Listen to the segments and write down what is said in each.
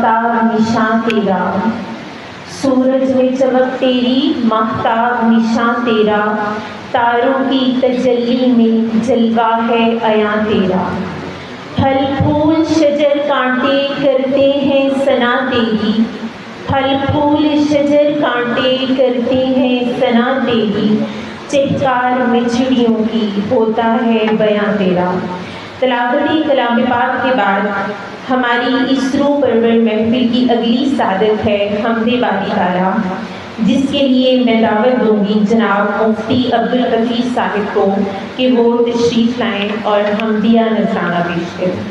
ماہتاب نشاں تیرا، سورج میں چمک تیری ماہتاب نشاں تیرا، تاروں کی تجلی میں جلوہ ہے عیاں تیرا، پھل پھول شجر کانٹے کرتے ہیں ثنا تیری، پھل پھول شجر کانٹے کرتے ہیں ثنا تیری، چہکار میں چڑیوں کی ہوتا ہے بیاں تیرا۔ تلاوت کلام پاک کے بعد ہماری اس روح پرور محفل کی اگلی سعادت ہے حمد باری تعالیٰ، جس کے لیے میں دعوت دوں گی جناب مفتی عبدالحفیظ صاحب کو کہ وہ تشریف لائیں اور حمدیہ نذرانہ پیش کریں۔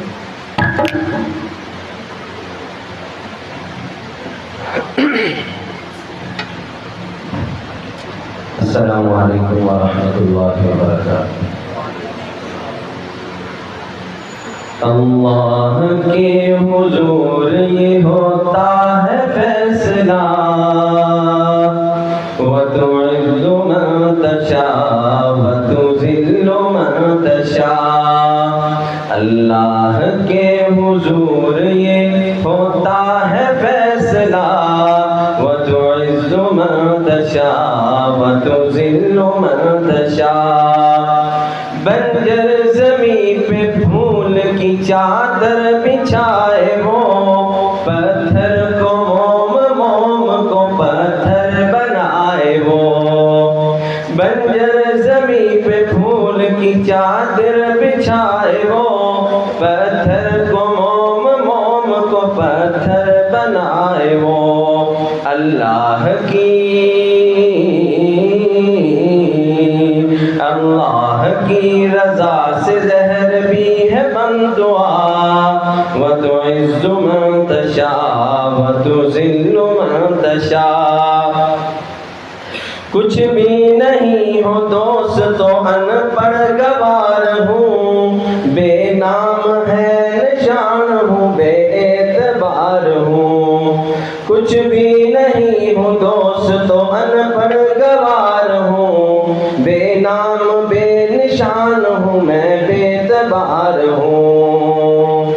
السلام علیکم ورحمۃ اللہ وبرکاتہ۔ اللہ کے حضور یہ ہوتا ہے فیصلہ، وَتُعِزُّ مَن تَشَاءُ وَتُذِلُّ مَن تَشَاءُ۔ اللہ کے حضور یہ ہوتا ہے فیصلہ، وَتُعِزُّ مَن تَشَاءُ وَتُذِلُّ مَن تَشَاءُ۔ بنجر زمین پہ پھول کی چادر بچھائے وہ، پتھر کو موم موم کو پتھر بنائے وہ۔ بنجر زمین پہ پھول کی چادر بچھائے وہ، پتھر کو موم موم کو پتھر بنائے وہ۔ اللہ کی رضا سے زہر بھی ہے بندعا، وَتُعِزُّ مَن تَشَاءُ وَتُذِلُّ مَن تَشَاءُ۔ کچھ بھی نہیں ہو دوست تو ان پڑھ گوار ہوں، بے نام ہے نشان ہوں بے اعتبار ہوں۔ کچھ بھی نہیں ہو دوست تو ان پڑھ گوار ہوں، بے نام بے نشان ہوں میں بے اعتبار ہوں۔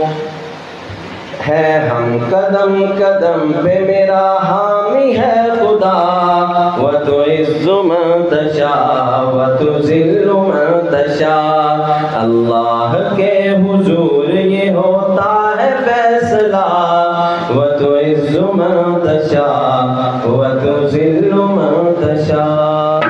ہے ہم قدم قدم پہ میرا حامی ہے خدا، وَتُعِزُّ مَن تَشَاءُ وَتُذِلُّ مَن تَشَاءُ۔ اللہ کے حضور یہ ہوتا ہے فیصلہ، وَتُعِزُّ مَن تَشَاءُ وَتُذِلُّ مَن تَشَاءُ۔